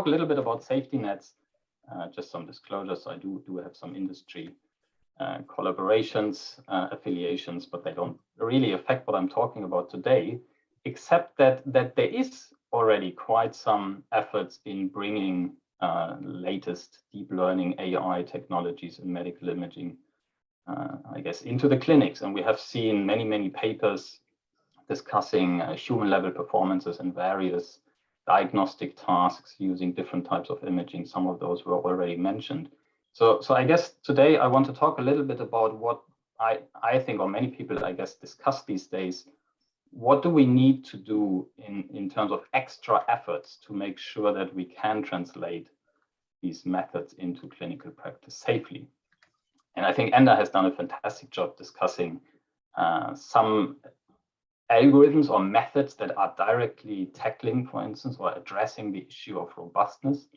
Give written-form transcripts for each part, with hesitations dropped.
a little bit about safety nets, just some disclosures. I do have some industry collaborations, affiliations, but they don't really affect what I'm talking about today, except that there is already quite some efforts in bringing latest deep learning AI technologies in medical imaging, I guess, into the clinics. And we have seen many papers discussing human level performances in various diagnostic tasks using different types of imaging. Some of those were already mentioned. So I guess today I want to talk a little bit about what I think, or many people, I guess, discuss these days. What do we need to do in terms of extra efforts to make sure that we can translate these methods into clinical practice safely? And I think Enda has done a fantastic job discussing some algorithms or methods that are directly tackling, for instance, or addressing the issue of robustness.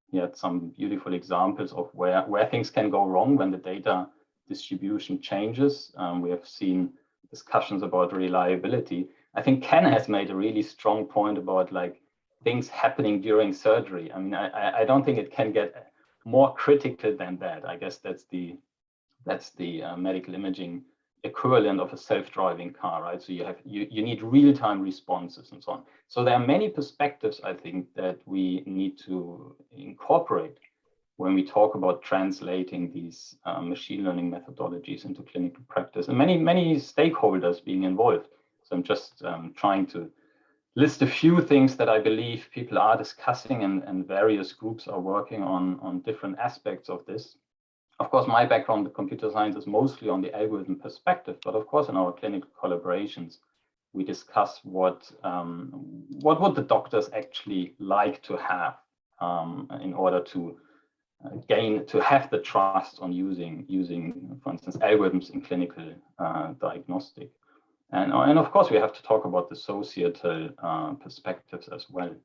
He had some beautiful examples of where things can go wrong when the data distribution changes. We have seen discussions about reliability. I think Ken has made a really strong point about like things happening during surgery. I mean, I don't think it can get more critical than that. I guess that's the medical imaging equivalent of a self-driving car, right? So you need real-time responses and so on. So there are many perspectives, I think, that we need to incorporate when we talk about translating these machine learning methodologies into clinical practice, and many stakeholders being involved. So I'm just trying to list a few things that I believe people are discussing, and various groups are working on different aspects of this. Of course, my background in computer science is mostly on the algorithm perspective, but of course, in our clinical collaborations, we discuss what would the doctors actually like to have in order to have the trust on using, for instance, algorithms in clinical diagnostic. And of course, we have to talk about the societal perspectives as well.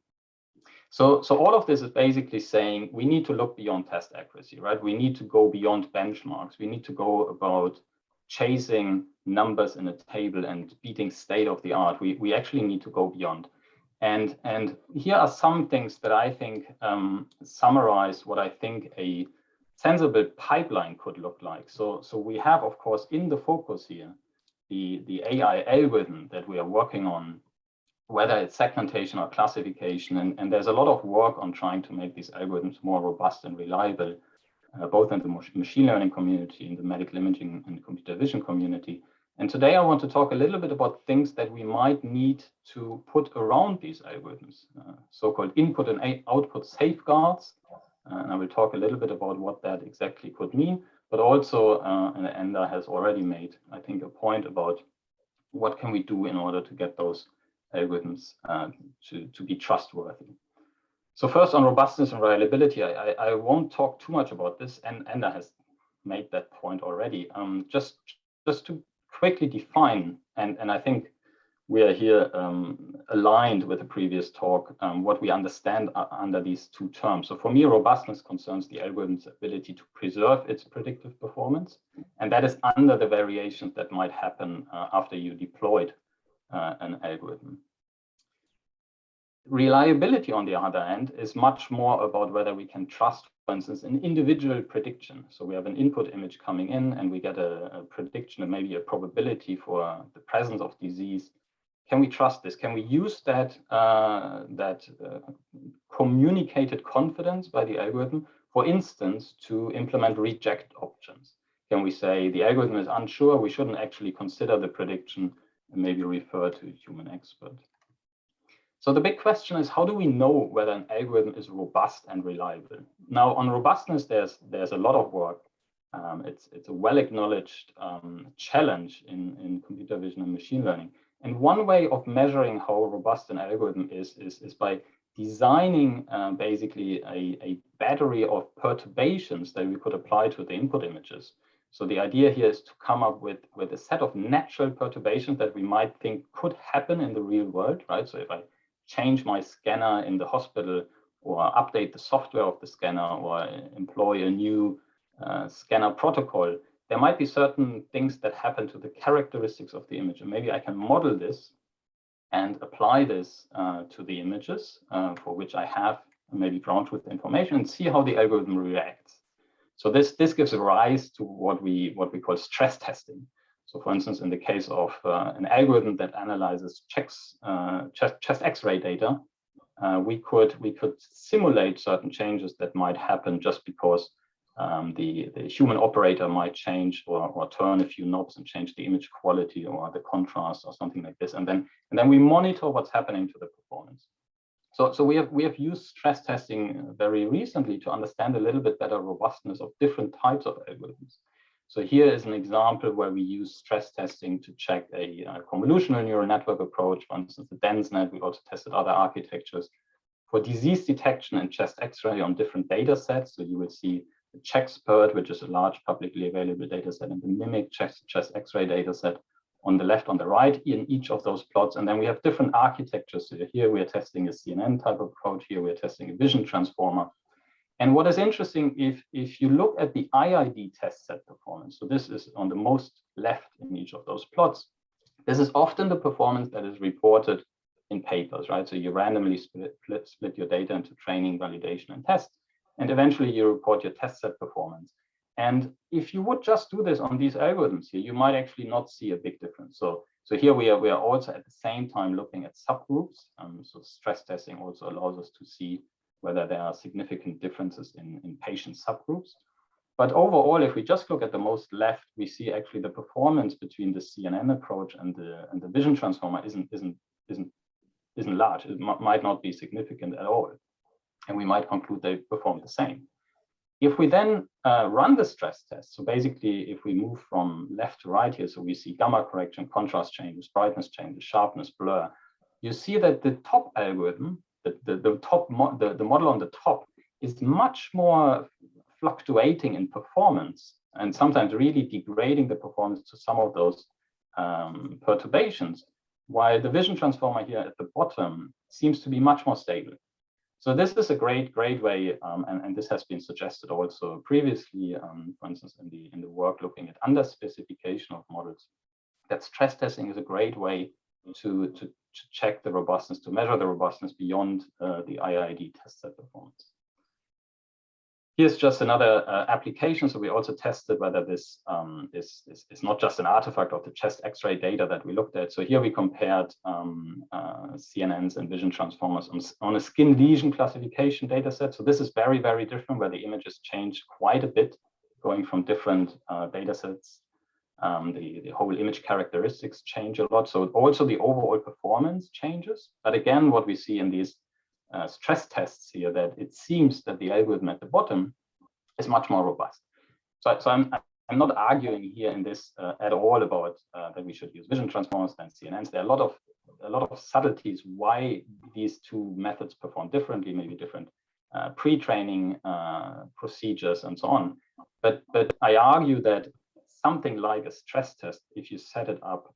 So all of this is basically saying we need to look beyond test accuracy, right? We need to go beyond benchmarks. We need to go about chasing numbers in a table and beating state of the art. We actually need to go beyond. And here are some things that I think summarize what I think a sensible pipeline could look like. So we have, of course, in the focus here, the AI algorithm that we are working on, whether it's segmentation or classification. And there's a lot of work on trying to make these algorithms more robust and reliable, both in the machine learning community, in the medical imaging and computer vision community. And today I want to talk a little bit about things that we might need to put around these algorithms, so-called input and output safeguards. And I will talk a little bit about what that exactly could mean, but also, and Enda has already made, I think, a point about what can we do in order to get those algorithms to be trustworthy. So first, on robustness and reliability, I won't talk too much about this, and Enda has made that point already. Just to quickly define, and I think we are here aligned with the previous talk, what we understand under these two terms. So for me, robustness concerns the algorithm's ability to preserve its predictive performance, and that is under the variations that might happen after you deployed an algorithm. Reliability, on the other hand, is much more about whether we can trust, for instance, an individual prediction. So we have an input image coming in and we get a prediction and maybe a probability for the presence of disease. Can we trust this? Can we use that communicated confidence by the algorithm, for instance, to implement reject options? Can we say the algorithm is unsure, we shouldn't actually consider the prediction and maybe refer to a human expert? So the big question is, how do we know whether an algorithm is robust and reliable? Now, on robustness, there's a lot of work. It's a well-acknowledged challenge in computer vision and machine learning. And one way of measuring how robust an algorithm is by designing basically a battery of perturbations that we could apply to the input images. So the idea here is to come up with a set of natural perturbations that we might think could happen in the real world, right? So if I change my scanner in the hospital, or update the software of the scanner, or employ a new scanner protocol, there might be certain things that happen to the characteristics of the image. And maybe I can model this and apply this to the images for which I have maybe ground truth information, and see how the algorithm reacts. So this gives rise to what we call stress testing. So for instance, in the case of an algorithm that analyzes chest X-ray data, we could simulate certain changes that might happen just because the human operator might change or turn a few knobs and change the image quality or the contrast or something like this, and then we monitor what's happening to the performance. So we have used stress testing very recently to understand a little bit better robustness of different types of algorithms. So here is an example where we use stress testing to check a convolutional neural network approach, for instance, the DenseNet. We also tested other architectures for disease detection and chest X-ray on different data sets. So you will see the CheckSpurt, which is a large publicly available data set, and the Mimic chest X-ray data set on the left, on the right, in each of those plots. And then we have different architectures. So here we are testing a CNN type of approach. Here we are testing a vision transformer. And what is interesting, if you look at the IID test set performance, so this is on the most left in each of those plots, this is often the performance that is reported in papers, right? So you randomly split your data into training, validation, and test, and eventually you report your test set performance. And if you would just do this on these algorithms here, you might actually not see a big difference. So here we are also at the same time looking at subgroups. So stress testing also allows us to see whether there are significant differences in patient subgroups. But overall, if we just look at the most left, we see actually the performance between the CNN approach and the vision transformer isn't large. It might not be significant at all, and we might conclude they perform the same. If we then run the stress test, so basically if we move from left to right here, so we see gamma correction, contrast changes, brightness changes, sharpness, blur, you see that the top algorithm, the model on the top, is much more fluctuating in performance and sometimes really degrading the performance to some of those perturbations, while the vision transformer here at the bottom seems to be much more stable. So this is a great way, and this has been suggested also previously, for instance, in the work looking at underspecification of models, that stress testing is a great way to check the robustness, to measure the robustness beyond the IID test set performance. Here's just another application. So we also tested whether this is not just an artifact of the chest X-ray data that we looked at. So here we compared CNNs and vision transformers on a skin lesion classification data set. So this is very, very different, where the images change quite a bit, going from different data sets. The whole image characteristics change a lot. So also the overall performance changes. But again, what we see in these stress tests here, that it seems that the algorithm at the bottom is much more robust. So I'm not arguing here in this at all about that we should use vision transformers than CNNs. There are a lot of subtleties why these two methods perform differently, maybe different pre-training procedures and so on. But I argue that something like a stress test, if you set it up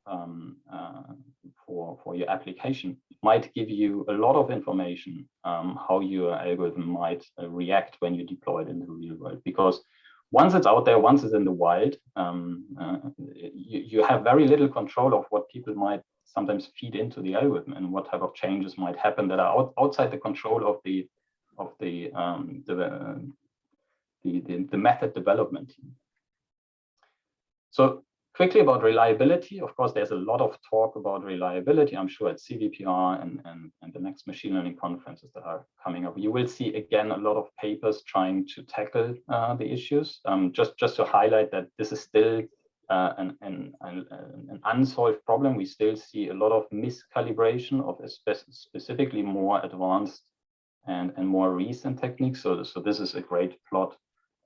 for your application, might give you a lot of information how your algorithm might react when you deploy it in the real world. Because once it's out there, once it's in the wild, you have very little control of what people might sometimes feed into the algorithm and what type of changes might happen that are outside the control of the method development team. So quickly about reliability. Of course, there's a lot of talk about reliability, I'm sure, at CVPR and the next machine learning conferences that are coming up. You will see, again, a lot of papers trying to tackle the issues. Just to highlight that this is still an unsolved problem. We still see a lot of miscalibration of specifically more advanced and more recent techniques. So this is a great plot,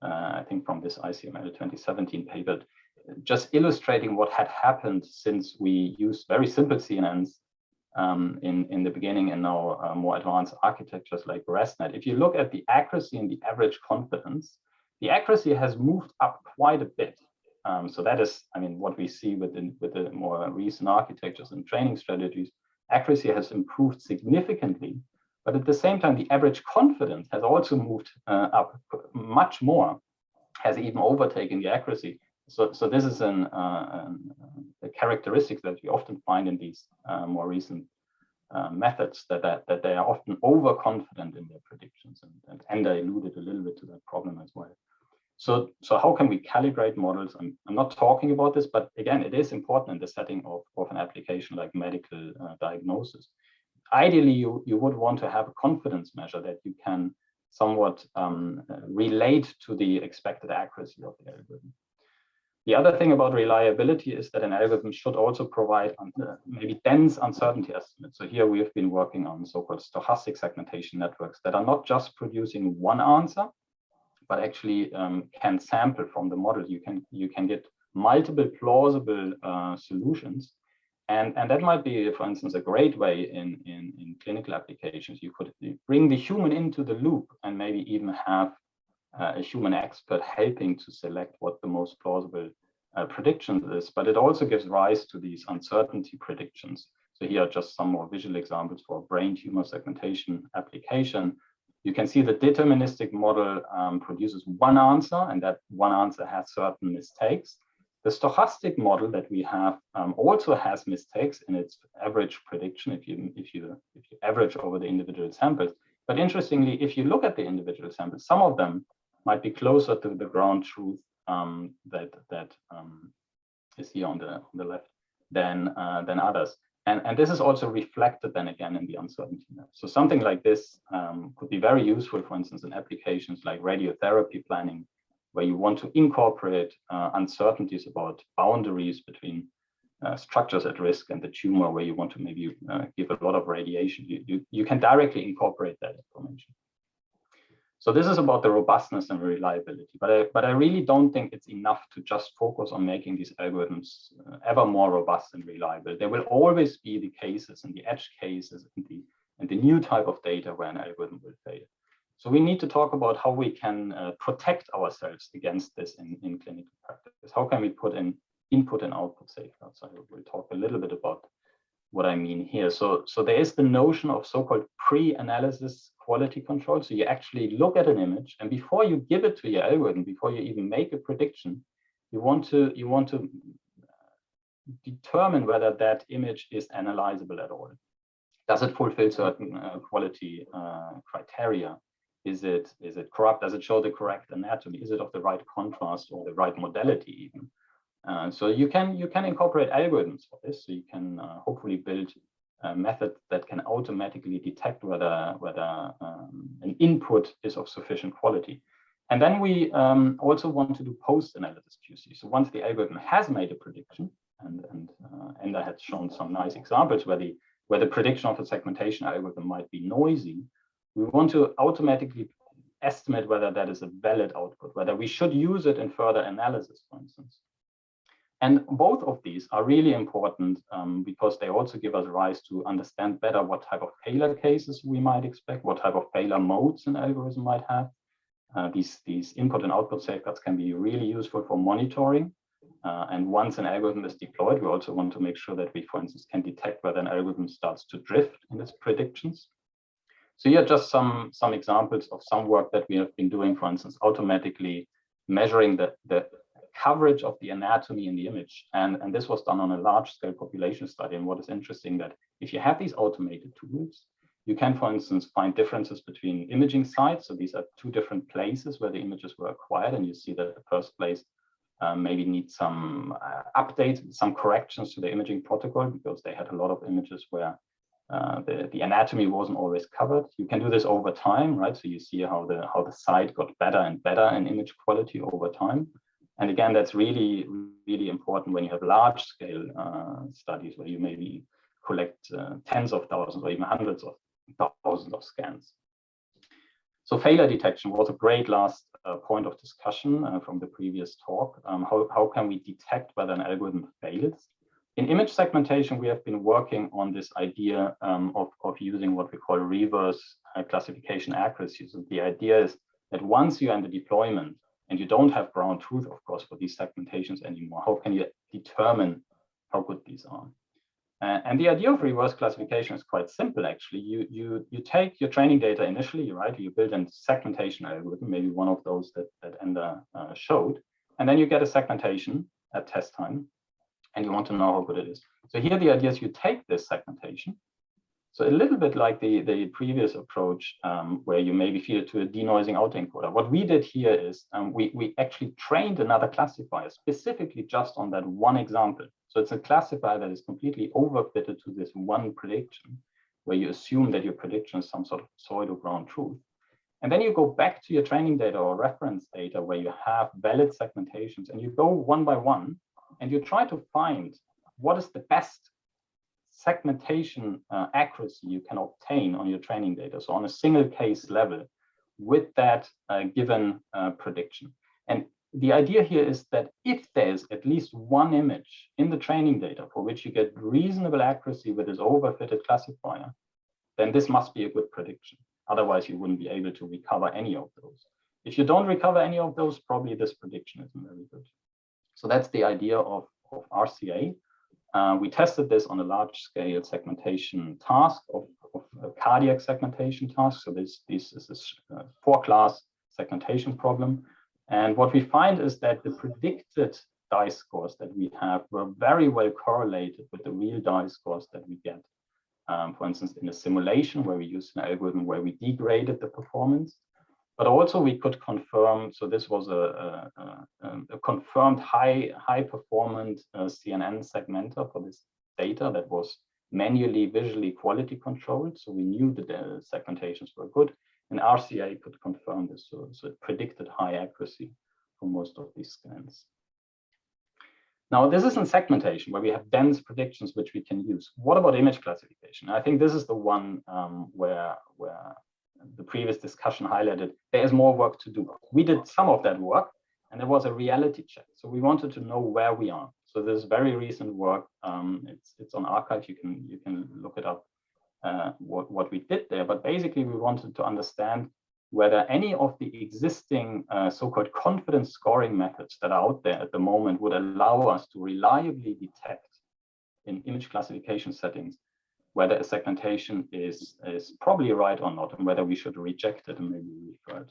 I think, from this ICML 2017 paper, just illustrating what had happened since we used very simple CNNs in the beginning, and now more advanced architectures like ResNet. If you look at the accuracy and the average confidence, the accuracy has moved up quite a bit. So that is, I mean, what we see with the more recent architectures and training strategies. Accuracy has improved significantly, but at the same time, the average confidence has also moved up much more, has even overtaken the accuracy. So this is a characteristic that we often find in these more recent methods that they are often overconfident in their predictions, and Ender alluded a little bit to that problem as well. So how can we calibrate models? I'm not talking about this, but again, it is important in the setting of an application like medical diagnosis. Ideally, you would want to have a confidence measure that you can somewhat relate to the expected accuracy of the algorithm. The other thing about reliability is that an algorithm should also provide maybe dense uncertainty estimates. So here we have been working on so-called stochastic segmentation networks that are not just producing one answer, but actually can sample from the model. You can get multiple plausible solutions. And that might be, for instance, a great way in clinical applications. You could bring the human into the loop and maybe even have a human expert helping to select what the most plausible prediction is. But it also gives rise to these uncertainty predictions. So here are just some more visual examples for a brain tumor segmentation application. You can see the deterministic model produces one answer, and that one answer has certain mistakes. The stochastic model that we have also has mistakes in its average prediction if you average over the individual samples. But interestingly, if you look at the individual samples, some of them might be closer to the ground truth that is here on the left than others. And this is also reflected then again in the uncertainty map. So something like this could be very useful, for instance, in applications like radiotherapy planning, where you want to incorporate uncertainties about boundaries between structures at risk and the tumor, where you want to maybe give a lot of radiation. You can directly incorporate that information. So this is about the robustness and reliability, but I really don't think it's enough to just focus on making these algorithms ever more robust and reliable. There will always be the cases and the edge cases and the new type of data where an algorithm will fail. So we need to talk about how we can protect ourselves against this in clinical practice. How can we put in input and output safeguards? I will talk a little bit about what I mean here. So there is the notion of so-called pre-analysis quality control. So you actually look at an image, and before you give it to your algorithm, before you even make a prediction, you want to determine whether that image is analyzable at all. Does it fulfill certain quality criteria? Is it corrupt? Does it show the correct anatomy? Is it of the right contrast or the right modality even? So you can incorporate algorithms for this. So you can hopefully build a method that can automatically detect whether an input is of sufficient quality. And then we also want to do post-analysis QC. So once the algorithm has made a prediction, and I had shown some nice examples where the prediction of a segmentation algorithm might be noisy, we want to automatically estimate whether that is a valid output, whether we should use it in further analysis, for instance. And both of these are really important because they also give us rise to understand better what type of failure cases we might expect, what type of failure modes an algorithm might have. These input and output safeguards can be really useful for monitoring. And once an algorithm is deployed, we also want to make sure that we, for instance, can detect whether an algorithm starts to drift in its predictions. So here are just some examples of some work that we have been doing, for instance, automatically measuring the coverage of the anatomy in the image. And this was done on a large-scale population study. And what is interesting that if you have these automated tools, you can, for instance, find differences between imaging sites. So these are two different places where the images were acquired. And you see that the first place maybe needs some updates, some corrections to the imaging protocol, because they had a lot of images where the anatomy wasn't always covered. You can do this over time, right? So you see how the site got better and better in image quality over time. And again, that's really, really important when you have large scale studies where you maybe collect tens of thousands or even hundreds of thousands of scans. So failure detection was a great last point of discussion from the previous talk. How can we detect whether an algorithm fails? In image segmentation, we have been working on this idea of using what we call reverse classification accuracy. So the idea is that once you're in the deployment and you don't have ground truth, of course, for these segmentations anymore, how can you determine how good these are? And the idea of reverse classification is quite simple, actually. You take your training data initially, right? You build a segmentation algorithm, maybe one of those that Ender showed, and then you get a segmentation at test time, and you want to know how good it is. So here the idea is you take this segmentation So a little bit like the previous approach, where you maybe feed it to a denoising autoencoder. What we did here is we actually trained another classifier specifically just on that one example. So it's a classifier that is completely overfitted to this one prediction, where you assume that your prediction is some sort of pseudo ground truth. And then you go back to your training data or reference data where you have valid segmentations, and you go one by one and you try to find what is the best segmentation accuracy you can obtain on your training data. So on a single case level with that given prediction. And the idea here is that if there's at least one image in the training data for which you get reasonable accuracy with this overfitted classifier, then this must be a good prediction. Otherwise, you wouldn't be able to recover any of those. If you don't recover any of those, probably this prediction isn't very good. So that's the idea of RCA. We tested this on a large-scale segmentation task of a cardiac segmentation task. So this is a 4-class segmentation problem. And what we find is that the predicted dice scores that we have were very well correlated with the real dice scores that we get. For instance, in a simulation where we used an algorithm where we degraded the performance, but also we could confirm, so this was a confirmed high performant CNN segmenter for this data that was manually visually quality controlled. So we knew that the segmentations were good, and RCA could confirm this. So it predicted high accuracy for most of these scans. Now, this isn't segmentation where we have dense predictions which we can use. What about image classification? I think this is the one where the previous discussion highlighted there is more work to do. We did some of that work, and there was a reality check. So we wanted to know where we are. So this very recent work, it's on arXiv. You can look it up what we did there. But basically, we wanted to understand whether any of the existing so-called confidence scoring methods that are out there at the moment would allow us to reliably detect in image classification settings whether a segmentation is probably right or not, and whether we should reject it and maybe refer it.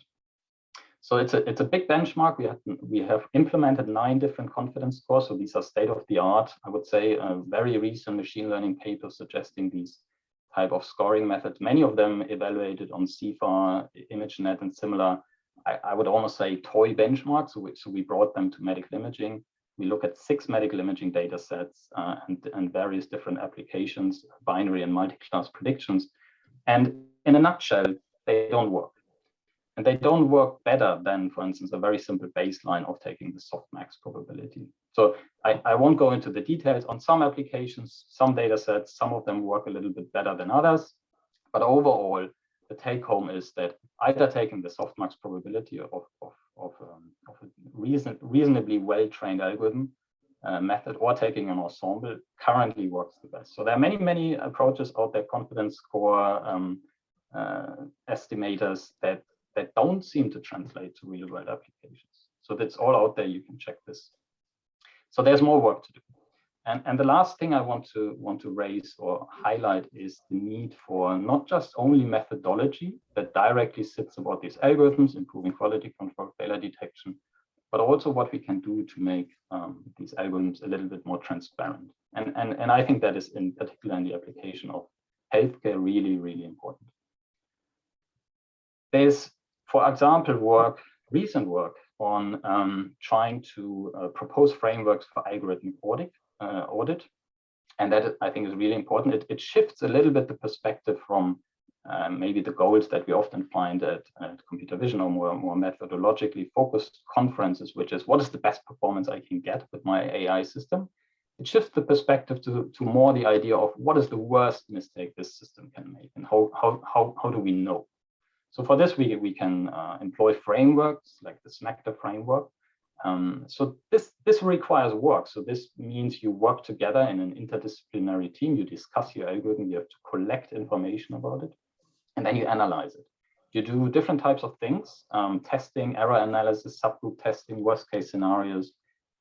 So it's a big benchmark. We have implemented 9 different confidence scores. So these are state of the art, I would say, very recent machine learning papers suggesting these type of scoring methods. Many of them evaluated on CIFAR, ImageNet, and similar, I would almost say toy benchmarks. So we brought them to medical imaging. We look at 6 medical imaging data sets and various different applications, binary and multi-class predictions. And in a nutshell, they don't work. And they don't work better than, for instance, a very simple baseline of taking the softmax probability. So I won't go into the details on some applications, some data sets, some of them work a little bit better than others. But overall, the take home is that either taking the softmax probability of a reasonably well-trained algorithm method or taking an ensemble currently works the best. So there are many approaches out there, confidence score estimators that don't seem to translate to real-world applications. So that's all out there. You can check this. So there's more work to do. And the last thing I want to raise or highlight is the need for not just only methodology that directly sits about these algorithms, improving quality control, failure detection, but also what we can do to make these algorithms a little bit more transparent. And I think that is in particular in the application of healthcare really, really important. There's, for example, recent work on trying to propose frameworks for algorithmic audit. And that I think is really important. It shifts a little bit the perspective from maybe the goals that we often find at computer vision or more methodologically focused conferences, which is what is the best performance I can get with my AI system. It shifts the perspective to more the idea of what is the worst mistake this system can make, and how do we know? So for this, we can employ frameworks like the SMACTA framework. So this requires work. So this means you work together in an interdisciplinary team. You discuss your algorithm. You have to collect information about it, and then you analyze it. You do different types of things: testing, error analysis, subgroup testing, worst case scenarios.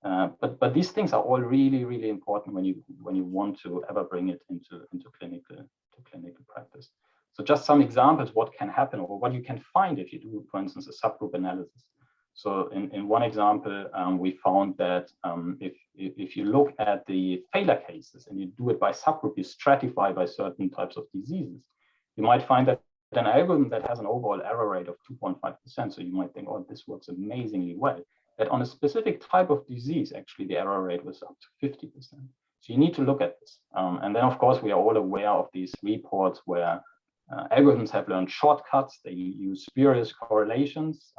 But these things are all really, really important when you want to ever bring it into clinical practice. So just some examples what can happen or what you can find if you do, for instance, a subgroup analysis. So in one example, we found that if you look at the failure cases and you do it by subgroup, you stratify by certain types of diseases, you might find that an algorithm that has an overall error rate of 2.5%, so you might think, oh, this works amazingly well, that on a specific type of disease, actually the error rate was up to 50%. So you need to look at this. And then, of course, we are all aware of these reports where algorithms have learned shortcuts. They use spurious correlations.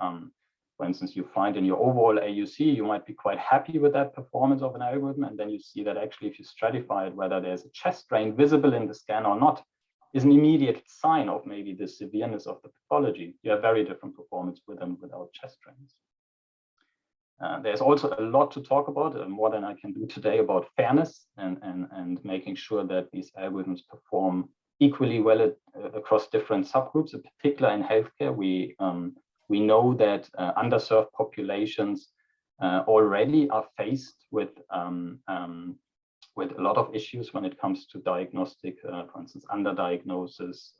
For instance, you find in your overall AUC, you might be quite happy with that performance of an algorithm. And then you see that actually, if you stratify it, whether there's a chest drain visible in the scan or not, is an immediate sign of maybe the severeness of the pathology. You have very different performance with and without chest drains. There's also a lot to talk about, more than I can do today, about fairness and making sure that these algorithms perform equally well across different subgroups. In particular, in healthcare, we know that underserved populations already are faced with a lot of issues when it comes to diagnostic, for instance, underdiagnosis,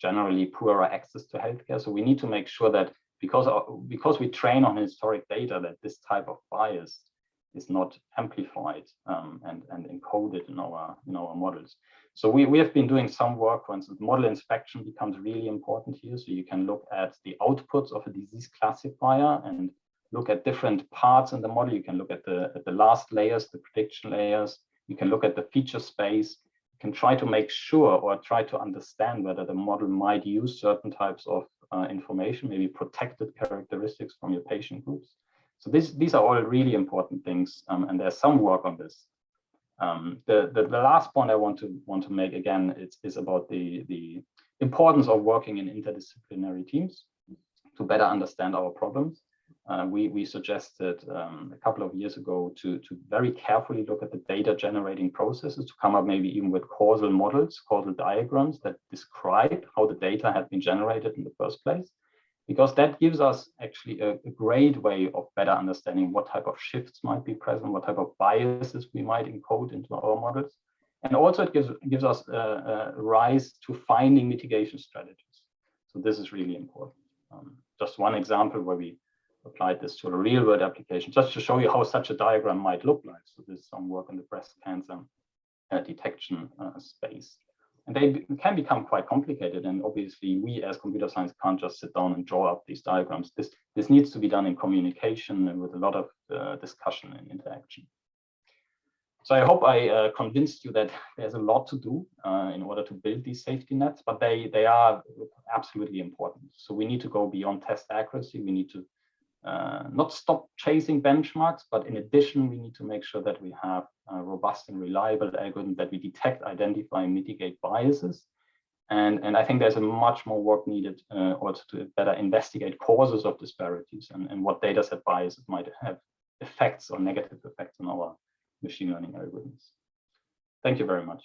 generally poorer access to healthcare. So we need to make sure that because we train on historic data, that this type of bias is not amplified and encoded in our models. So we have been doing some work. For instance, model inspection becomes really important here. So you can look at the outputs of a disease classifier and look at different parts in the model. You can look at the last layers, the prediction layers. You can look at the feature space. You can try to make sure or try to understand whether the model might use certain types of information, maybe protected characteristics from your patient groups. So these are all really important things, and there's some work on this. The last point I want to make again is about the importance of working in interdisciplinary teams to better understand our problems. We suggested a couple of years ago to very carefully look at the data generating processes, to come up maybe even with causal models, causal diagrams that describe how the data had been generated in the first place, because that gives us actually a great way of better understanding what type of shifts might be present, what type of biases we might encode into our models. And also it gives us a rise to finding mitigation strategies. So this is really important. Just one example where we applied this to a real world application, just to show you how such a diagram might look like. So this is some work in the breast cancer detection space. And they can become quite complicated. And obviously we as computer science can't just sit down and draw up these diagrams. This needs to be done in communication and with a lot of discussion and interaction. So I hope I convinced you that there's a lot to do in order to build these safety nets, but they are absolutely important. So we need to go beyond test accuracy. We need to not stop chasing benchmarks, but in addition, we need to make sure that we have a robust and reliable algorithm, that we detect, identify, and mitigate biases. And I think there's a much more work needed also to better investigate causes of disparities and what data set biases might have effects or negative effects on our machine learning algorithms. Thank you very much.